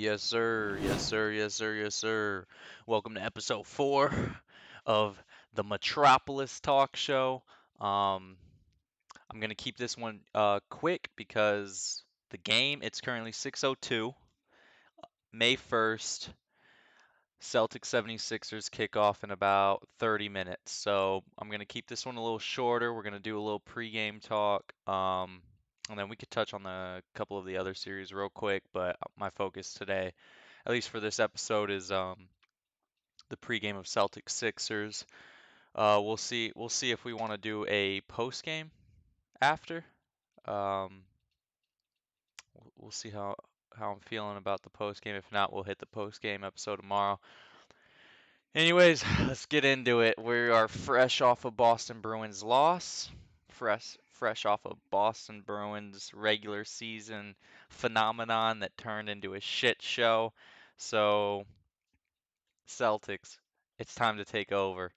Yes, sir. Yes, sir. Yes, sir. Yes, sir. Welcome to episode 4 of the Metropolis Talk Show. Um, I'm gonna keep this one quick because the game it's currently 6:02, May 1st. Celtics 76ers kick off in about 30 minutes. So I'm gonna keep this one a little shorter. We're gonna do a little pregame talk. And then we could touch on the couple of the other series real quick, but my focus today, at least for this episode, is the pregame of Celtics Sixers. We'll see if we want to do a postgame after. Um, we'll see how I'm feeling about the postgame. If not, we'll hit the postgame episode tomorrow. Anyways, let's get into it. We are fresh off of Boston Bruins loss. Fresh off of Boston Bruins regular season phenomenon that turned into a shit show. So, Celtics, it's time to take over.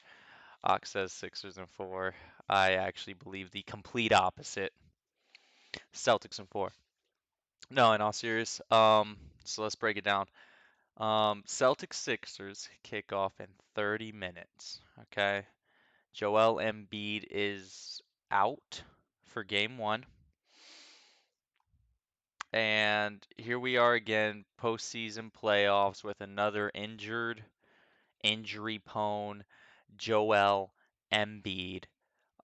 Ox says Sixers and 4. I actually believe the complete opposite. Celtics and 4. No, in all serious. So let's break it down. Celtics Sixers kick off in 30 minutes. Okay. Joel Embiid is out for game 1. And here we are again, postseason playoffs with another injury-prone Joel Embiid.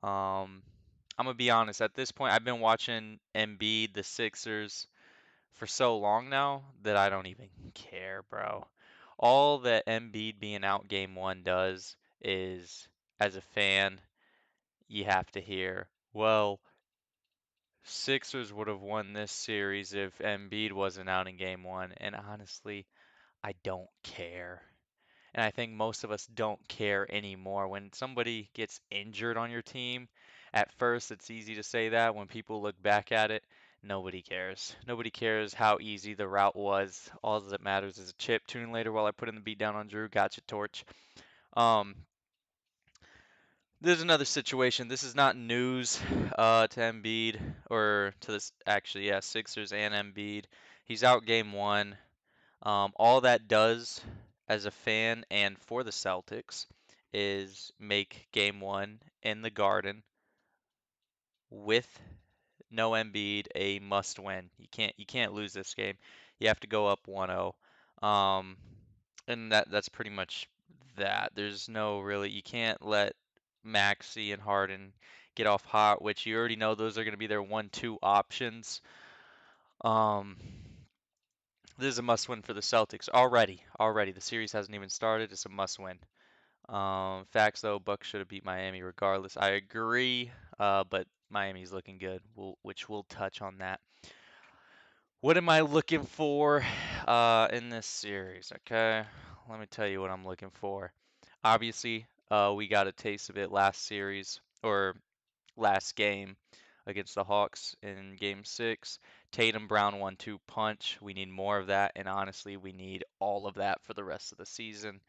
I'm gonna be honest, at this point, I've been watching Embiid, the Sixers, for so long now that I don't even care, bro. All that Embiid being out game 1 does is, as a fan, you have to hear, well, Sixers would have won this series if Embiid wasn't out in game 1. And honestly, I don't care. And I think most of us don't care anymore. When somebody gets injured on your team, at first it's easy to say that. When people look back at it, nobody cares. Nobody cares how easy the route was. All that matters is a chip. Tune in later while I put in the beat down on Drew. Gotcha, Torch. Um, There's another situation. This is not news to Embiid or to this actually, yeah, Sixers and Embiid. He's out game 1. All that does as a fan and for the Celtics is make game 1 in the Garden with no Embiid a must win. You can't lose this game. You have to go up 1-0. Um, and that's pretty much that. There's no really you can't let Maxey and Harden get off hot, which you already know those are going to be their 1-2 options. Um, this is a must win for the Celtics already. Already, the series hasn't even started. It's a must win. Facts though, Bucks should have beat Miami regardless. I agree, but Miami's looking good, which we'll touch on that. What am I looking for in this series? Okay, let me tell you what I'm looking for. Obviously, we got a taste of it last series or last game against the Hawks in Game 6. Tatum Brown 1-2 punch. We need more of that, and honestly, we need all of that for the rest of the season.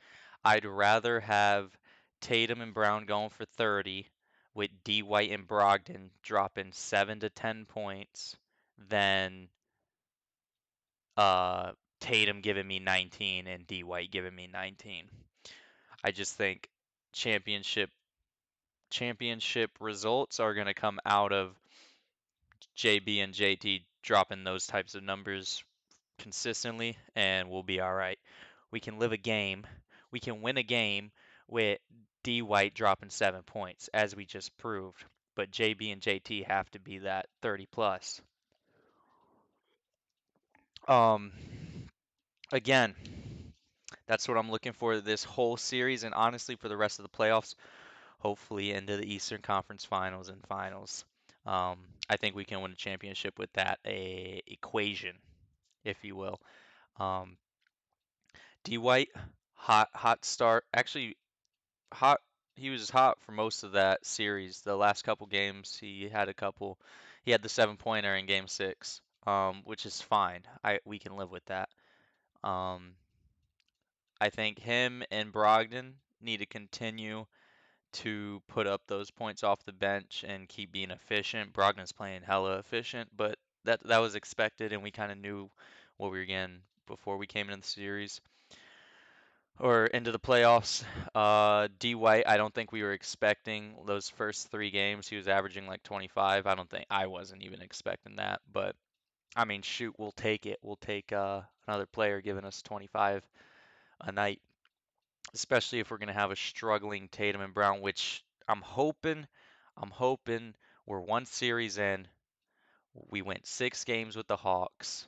I'd rather have Tatum and Brown going for 30 with D. White and Brogdon dropping 7 to 10 points than uh, Tatum giving me 19 and D. White giving me 19. I just think championship championship results are going to come out of JB and JT dropping those types of numbers consistently, and we'll be all right. We can live a game. We can win a game with D White dropping 7 points, as we just proved. But JB and JT have to be that 30 plus. Um, again, that's what I'm looking for this whole series, and honestly, for the rest of the playoffs, hopefully into the Eastern Conference Finals and Finals. Um, I think we can win a championship with that equation, if you will. Um, D White, hot start. Actually, hot. He was hot for most of that series. The last couple games, he had a couple. He had the 7 pointer in Game 6, which is fine. We can live with that. Um, I think him and Brogdon need to continue to put up those points off the bench and keep being efficient. Brogdon's playing hella efficient, but that was expected, and we kind of knew what we were getting before we came into the series or into the playoffs. D White, I don't think we were expecting those first 3 games. He was averaging like 25. I wasn't even expecting that. But I mean, shoot, we'll take it. We'll take another player giving us 25 a night, especially if we're gonna have a struggling Tatum and Brown, which I'm hoping we're one series in. We went 6 games with the Hawks.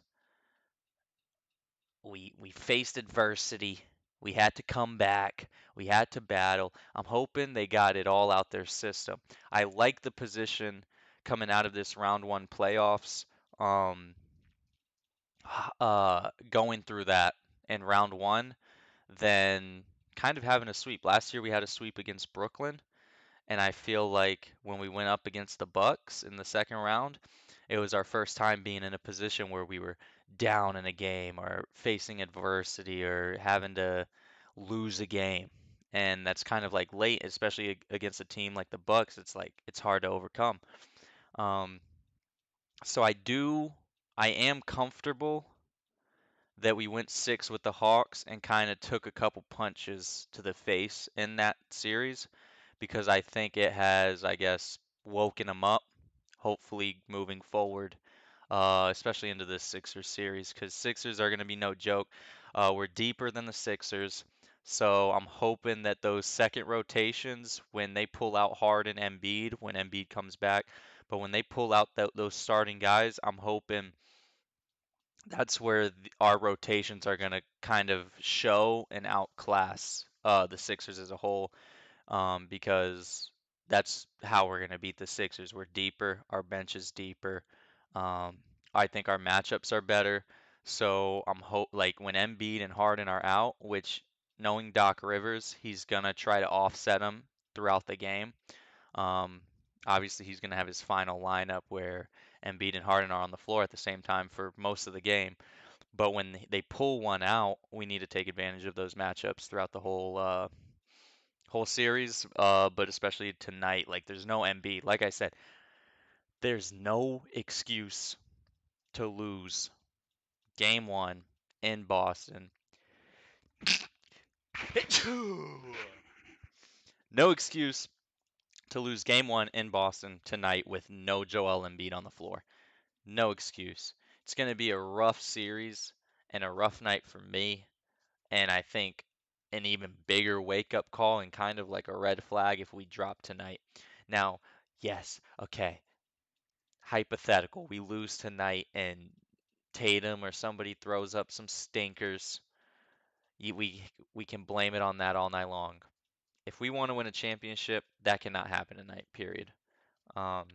We faced adversity. We had to come back. We had to battle. I'm hoping they got it all out their system. I like the position coming out of this round one playoffs. Um, going through that in round one, then kind of having a sweep. Last year we had a sweep against Brooklyn. And I feel like when we went up against the Bucks in the second round, it was our first time being in a position where we were down in a game or facing adversity or having to lose a game. And that's kind of like late, especially against a team like the Bucks. It's like it's hard to overcome. Um, so I am comfortable that we went 6 with the Hawks and kind of took a couple punches to the face in that series because I think it has, I guess, woken them up, hopefully moving forward, especially into this Sixers series because Sixers are going to be no joke. We're deeper than the Sixers, so I'm hoping that those second rotations, when they pull out Harden and Embiid, when Embiid comes back, but when they pull out those starting guys, I'm hoping that's where our rotations are going to kind of show and outclass the Sixers as a whole, because that's how we're going to beat the Sixers. We're deeper, our bench is deeper. Um, I think our matchups are better. So I'm hope like when Embiid and Harden are out, which knowing Doc Rivers, he's gonna try to offset them throughout the game. Um, Obviously, he's gonna have his final lineup where Embiid and Harden are on the floor at the same time for most of the game. But when they pull one out, we need to take advantage of those matchups throughout the whole series. But especially tonight, like there's no Embiid. Like I said, there's no excuse to lose game one in Boston. No excuse to lose game one in Boston tonight with no Joel Embiid on the floor. No excuse. It's going to be a rough series and a rough night for me. And I think an even bigger wake up call and kind of like a red flag if we drop tonight. Now, yes, okay, hypothetical. We lose tonight and Tatum or somebody throws up some stinkers. We can blame it on that all night long. If we want to win a championship, that cannot happen tonight, period. Um,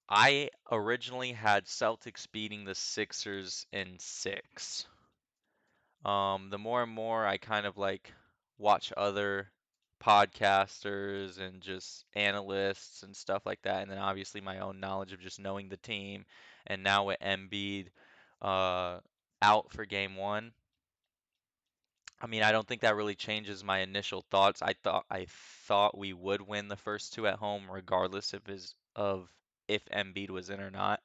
I originally had Celtics beating the Sixers in 6. The more and more I kind of like watch other podcasters and just analysts and stuff like that, and then obviously my own knowledge of just knowing the team, and now with Embiid uh, out for game one, I mean I don't think that really changes my initial thoughts. I thought we would win the first 2 at home regardless of if Embiid was in or not.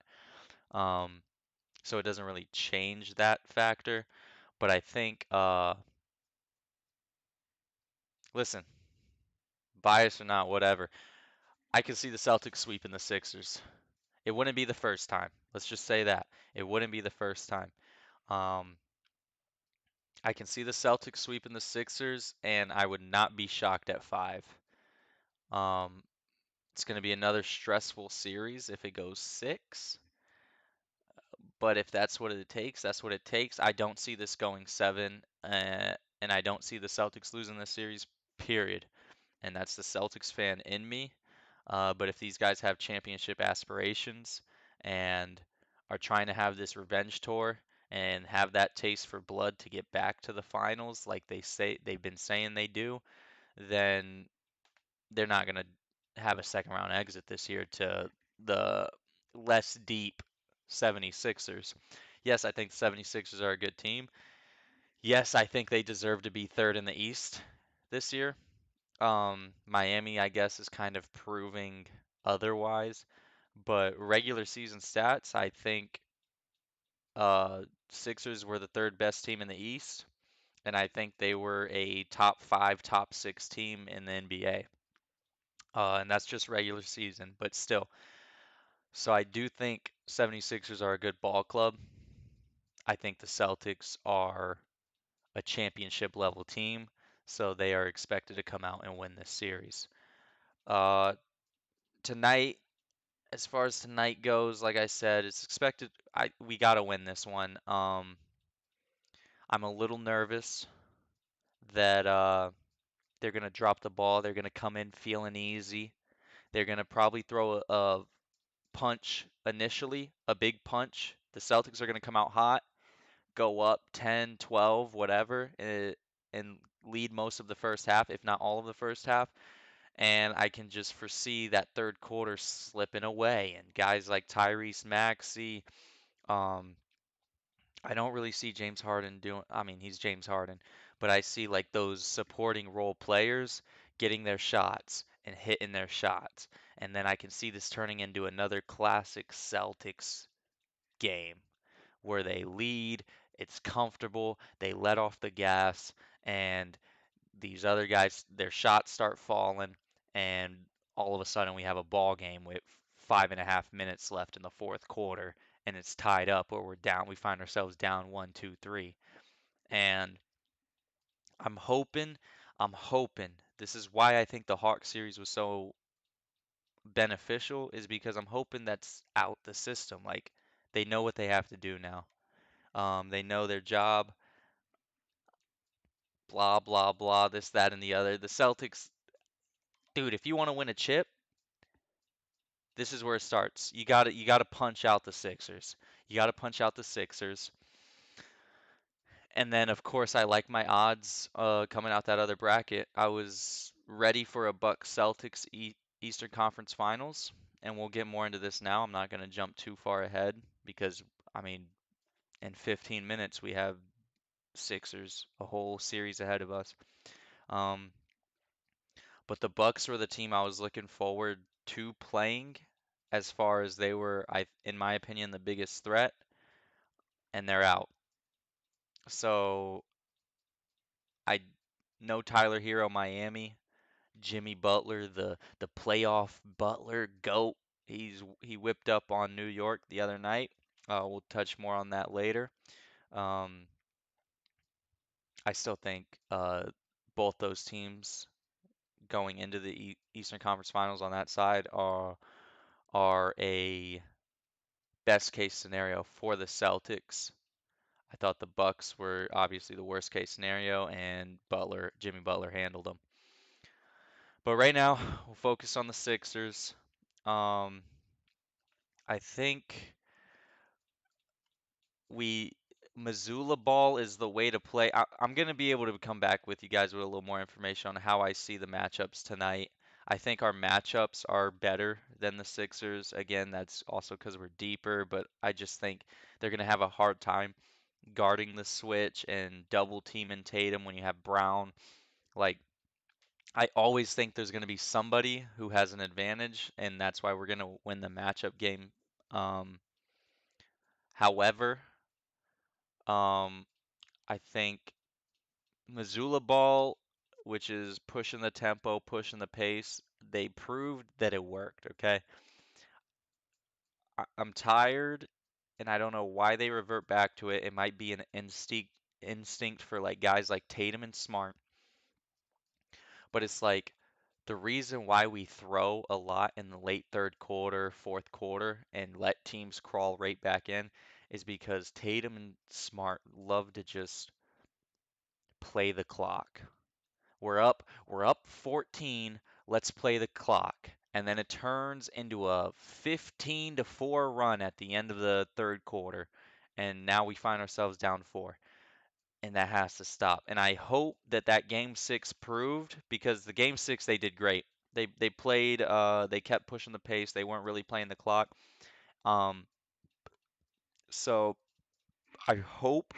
Um, so it doesn't really change that factor. But I think listen, bias or not, whatever. I could see the Celtics sweeping the Sixers. It wouldn't be the first time. Let's just say that. It wouldn't be the first time. Um, I can see the Celtics sweeping the Sixers, and I would not be shocked at 5. Um, it's going to be another stressful series if it goes 6. But if that's what it takes, that's what it takes. I don't see this going 7, and I don't see the Celtics losing this series, period. And that's the Celtics fan in me. But if these guys have championship aspirations and are trying to have this revenge tour and have that taste for blood to get back to the finals like they've been saying they do, then they're not going to have a second round exit this year to the less deep 76ers. Yes, I think the 76ers are a good team. Yes, I think they deserve to be third in the East this year. Miami, I guess, is kind of proving otherwise. But regular season stats, I think Sixers were the third best team in the East, and I think they were a top five, top six team in the NBA. And that's just regular season, but still. So I do think 76ers are a good ball club. I think the Celtics are a championship level team, so they are expected to come out and win this series. Uh, Tonight, as far as tonight goes, like I said, it's expected we gotta win this one. I'm a little nervous that they're gonna drop the ball. They're gonna come in feeling easy. They're gonna probably throw a punch initially, a big punch. The Celtics are gonna come out hot, go up 10, 12, whatever, and lead most of the first half, if not all of the first half. And I can just foresee that third quarter slipping away, and guys like Tyrese Maxey. Um, I don't really see James Harden doing, I mean, he's James Harden, but I see like those supporting role players getting their shots and hitting their shots. And then I can see this turning into another classic Celtics game where they lead, it's comfortable, they let off the gas, and these other guys, their shots start falling, and all of a sudden we have a ball game with 5.5 minutes left in the fourth quarter, and it's tied up or we're down. We find ourselves down one, two, three, and I'm hoping, I'm hoping. This is why I think the Hawk series was so beneficial, is because I'm hoping that's out the system. Like they know what they have to do now. They know their job. Blah blah blah. This, that, and the other. The Celtics, dude. If you want to win a chip, this is where it starts. You got to punch out the Sixers. You got to punch out the Sixers. And then of course I like my odds coming out that other bracket. I was ready for a Bucks Celtics Eastern Conference Finals, and we'll get more into this now. I'm not going to jump too far ahead because I mean in 15 minutes we have Sixers a whole series ahead of us. Um, but the Bucks were the team I was looking forward to playing as far as they were, in my opinion, the biggest threat, and they're out. So I know Tyler Hero, Miami, Jimmy Butler, the playoff Butler GOAT. He whipped up on New York the other night. We'll touch more on that later. Um, I still think both those teams going into the Eastern Conference Finals on that side are a best case scenario for the Celtics. I thought the Bucks were obviously the worst case scenario, and Jimmy Butler handled them. But right now, we'll focus on the Sixers. Um, I think we Missoula ball is the way to play. I'm gonna be able to come back with you guys with a little more information on how I see the matchups tonight. I think our matchups are better than the Sixers. Again, that's also because we're deeper, but I just think they're gonna have a hard time guarding the switch and double teaming Tatum when you have Brown. Like, I always think there's going to be somebody who has an advantage, and that's why we're going to win the matchup game. Um, However, I think Missoula ball, which is pushing the tempo, pushing the pace, they proved that it worked. Okay, I'm tired, and I don't know why they revert back to it. It might be an instinct for like guys like Tatum and Smart, but it's like the reason why we throw a lot in the late third quarter, fourth quarter, and let teams crawl right back in is because Tatum and Smart love to just play the clock. We're up 14, let's play the clock. And then it turns into a 15 to 4 run at the end of the third quarter. And now we find ourselves down 4, and that has to stop. And I hope that that game six proved, because the game six they did great. They played they kept pushing the pace. They weren't really playing the clock. Um, so I hope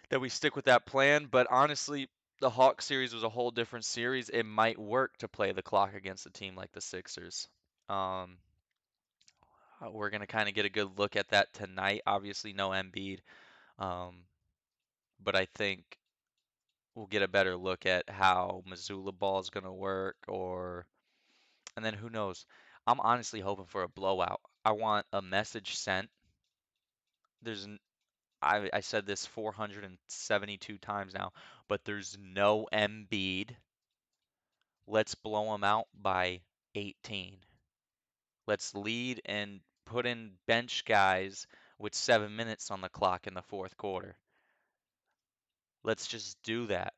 that we stick with that plan. But honestly, the Hawk series was a whole different series. It might work to play the clock against a team like the Sixers. Um, We're gonna kind of get a good look at that tonight. Obviously, no Embiid, um, but I think we'll get a better look at how Missoula ball is gonna work, or and then who knows? I'm honestly hoping for a blowout. I want a message sent. There's I said this 472 times now, but there's no Embiid. Let's blow them out by 18. Let's lead and put in bench guys with 7 minutes on the clock in the fourth quarter. Let's just do that.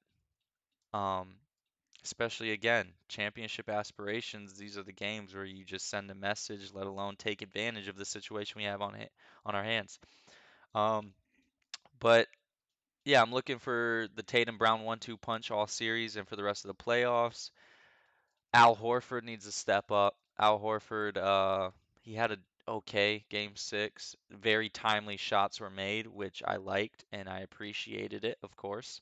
Um, Especially again, championship aspirations. These are the games where you just send a message, let alone take advantage of the situation we have on our hands. Um, but yeah, I'm looking for the Tatum Brown 1-2 punch all series and for the rest of the playoffs. Al Horford needs to step up. Al Horford, he had a okay game six. Very timely shots were made, which I liked and I appreciated it, of course.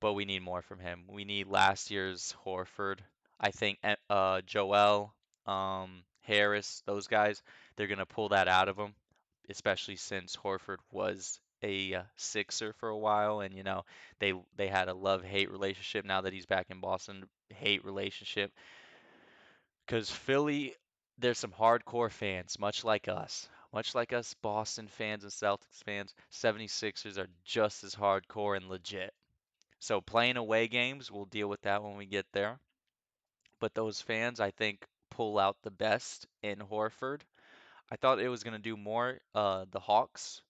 But we need more from him. We need last year's Horford. I think Joel, Harris, those guys, they're gonna pull that out of him, especially since Horford was a Sixer for a while, and they had a love-hate relationship. Now that he's back in Boston, hate relationship. Because Philly, there's some hardcore fans, much like us Boston fans and Celtics fans. 76ers are just as hardcore and legit. So playing away games, we'll deal with that when we get there. But those fans, I think, pull out the best in Horford. I thought it was going to do more, the Hawks,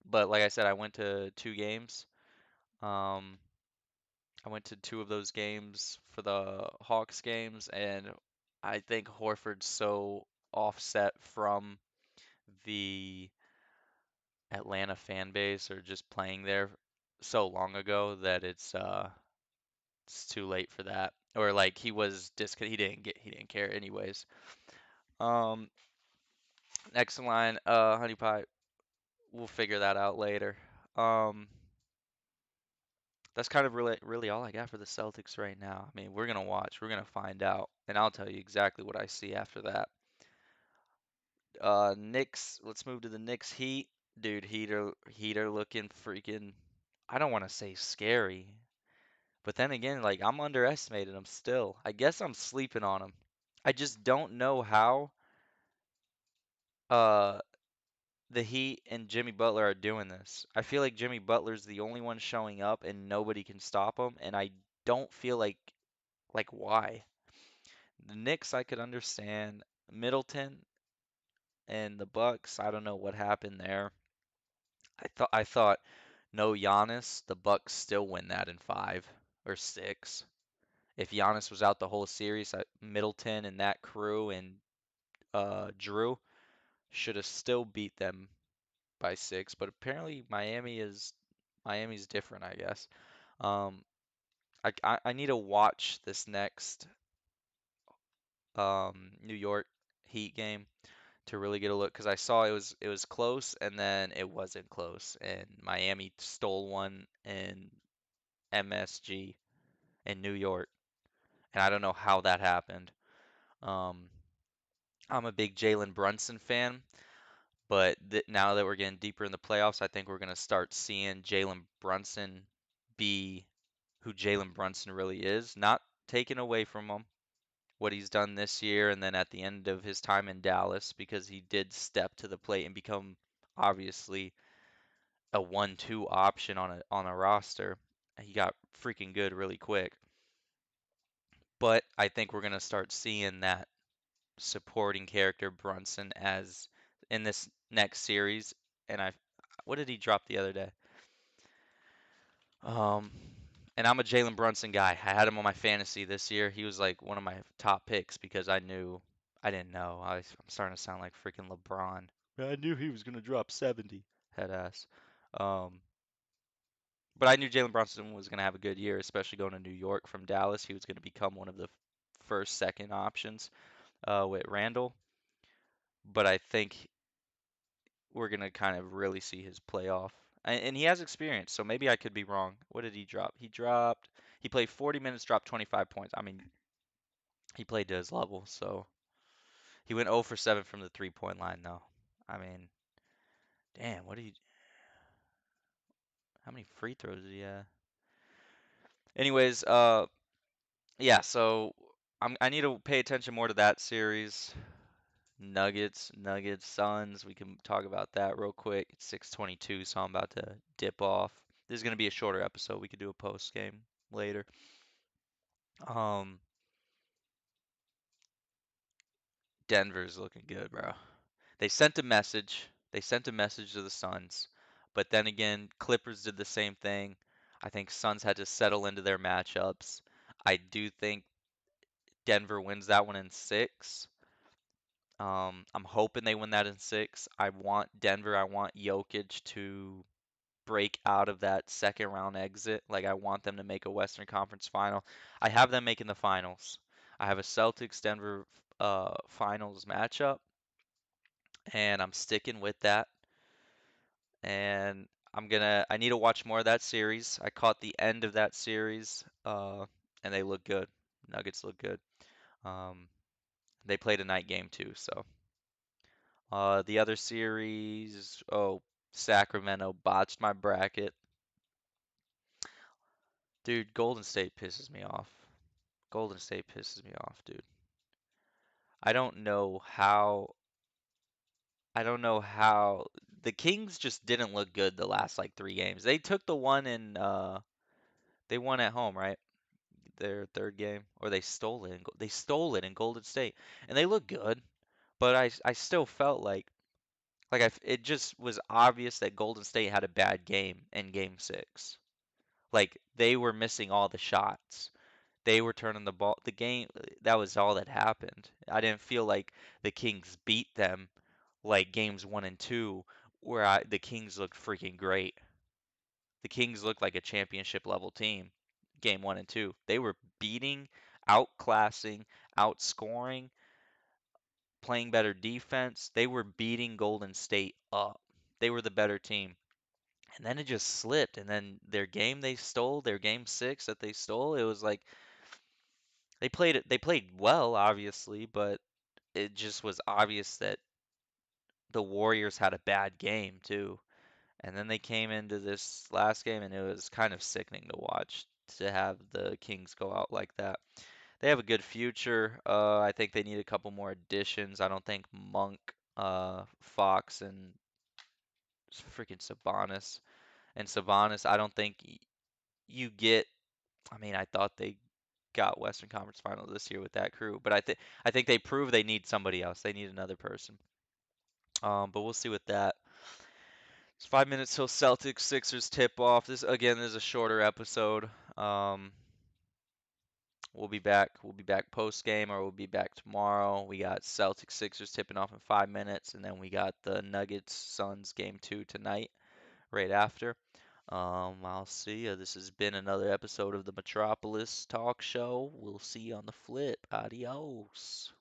but like I said, I went to two games. Um, I went to two of those games for the Hawks games, and I think Horford's so offset from the Atlanta fan base or just playing there so long ago that it's too late for that. Or like he didn't care anyways. Um, Next in line, Honey Pie. We'll figure that out later. Um, that's kind of really all I got for the Celtics right now. I mean, we're gonna watch, we're gonna find out, and I'll tell you exactly what I see after that. Knicks. Let's move to the Knicks Heat. Dude, Heater looking freaking. I don't want to say scary, but then again, like I'm underestimating them still. I guess I'm sleeping on them. I just don't know how uh the Heat and Jimmy Butler are doing this. I feel like Jimmy Butler's the only one showing up and nobody can stop him, and I don't feel like why. The Knicks I could understand. Middleton and the Bucks, I don't know what happened there. I thought no Giannis, the Bucks still win that in 5 or 6. If Giannis was out the whole series, Middleton and that crew and Drew should have still beat them by 6, but apparently Miami's different, I guess. Um, I need to watch this next New York Heat game to really get a look because I saw it was close and then it wasn't close and Miami stole one in MSG in New York and I don't know how that happened. Um, I'm a big Jalen Brunson fan, but now that we're getting deeper in the playoffs, I think we're going to start seeing Jalen Brunson be who Jalen Brunson really is, not taken away from him what he's done this year and then at the end of his time in Dallas because he did step to the plate and become obviously a 1-2 option on a roster. He got freaking good really quick. But I think we're going to start seeing that supporting character Brunson as in this next series. And what did he drop the other day? Um, and I'm a Jalen Brunson guy. I had him on my fantasy this year. He was like one of my top picks because I didn't know. I'm starting to sound like freaking LeBron. I knew he was gonna drop 70. Head ass. Um, but I knew Jalen Brunson was gonna have a good year, especially going to New York from Dallas. He was gonna become one of the first, second options with Randall. But I think we're gonna kind of really see his playoff. And he has experience, so maybe I could be wrong. What did he drop? He played 40 minutes, dropped 25 points. I mean, he played to his level, so He went 0 for 7 from the 3-point line though. I mean, damn, what do you how many free throws did he have? Anyways, yeah, so I need to pay attention more to that series. Nuggets, Suns. We can talk about that real quick. It's 6:22, so I'm about to dip off. This is gonna be a shorter episode. We could do a post game later. Um, Denver's looking good, bro. They sent a message. They sent a message to the Suns, but then again, Clippers did the same thing. I think Suns had to settle into their matchups. I do think Denver wins that one in six. I'm hoping they win that in six. I want Denver. I want Jokic to break out of that second round exit. Like I want them to make a Western Conference final. I have them making the finals. I have a Celtics Denver finals matchup, and I'm sticking with that. And I need to watch more of that series. I caught the end of that series, and they look good. Nuggets look good. Um, they played a night game too, so the other series, oh, Sacramento botched my bracket. Dude, Golden State pisses me off. Golden State pisses me off, dude. I don't know how I don't know how the Kings just didn't look good the last like three games. They took the one in they won at home, right? Their third game, or they stole it in Golden State, and they look good. But I still felt it just was obvious that Golden State had a bad game in Game Six. Like they were missing all the shots. They were turning the ball. The game that was all that happened. I didn't feel like the Kings beat them like games one and two, where the Kings looked freaking great. The Kings looked like a championship level team. Game one and two, they were beating, outclassing, outscoring, playing better defense. They were beating Golden State up. They were the better team. And then it just slipped. And then their game they stole, their game six that they stole, it was like they played well, obviously, but it just was obvious that the Warriors had a bad game too. And then they came into this last game and it was kind of sickening to watch to have the Kings go out like that. They have a good future. I think they need a couple more additions. I don't think Monk, Fox, and freaking Sabonis, I don't think you get. I mean, I thought they got Western Conference Finals this year with that crew, but I think they prove they need somebody else. They need another person. But we'll see with that. It's 5 minutes till Celtics Sixers tip off. This again is a shorter episode. Um, we'll be back. We'll be back post game, or we'll be back tomorrow. We got Celtics Sixers tipping off in 5 minutes, and then we got the Nuggets Suns game two tonight, right after. I'll see you. This has been another episode of the Metropolis Talk Show. We'll see you on the flip. Adios.